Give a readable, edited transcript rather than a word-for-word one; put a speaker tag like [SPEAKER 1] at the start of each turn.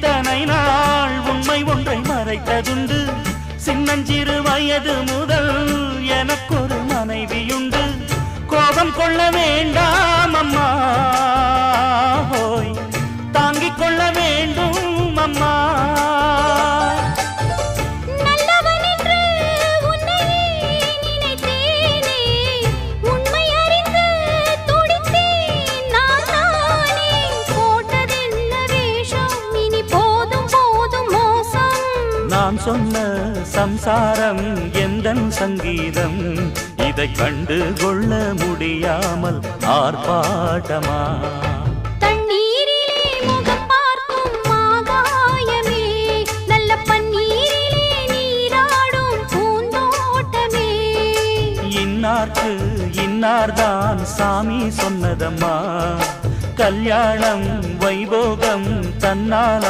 [SPEAKER 1] இத்தனை நாள் உண்மை ஒன்றை மறைத்ததுண்டு. சின்னஞ்சிறு வயது முதல் எனக்கொரு மனைவியுண்டு. கோபம் கொள்ள வேண்டாம் அம்மா, ஹோய் தாங்கிக் கொள்ள வேண்டும் அம்மா. நான் சொன்ன சம்சாரம் எந்தன் சங்கீதம், இதை கண்டு கொள்ள முடியாமல் ஆர்ப்பாட்டமா?
[SPEAKER 2] தண்ணீரிலே முகம் பார்க்கும் ஆகாயமே, நல்ல பன்னீரிலே நீராடும் பூந்தோட்டமே.
[SPEAKER 1] இன்னார்க்கு இன்னார்தான் சாமி சொன்னதம்மா, கல்யாணம் வைபோகம் தன்னால்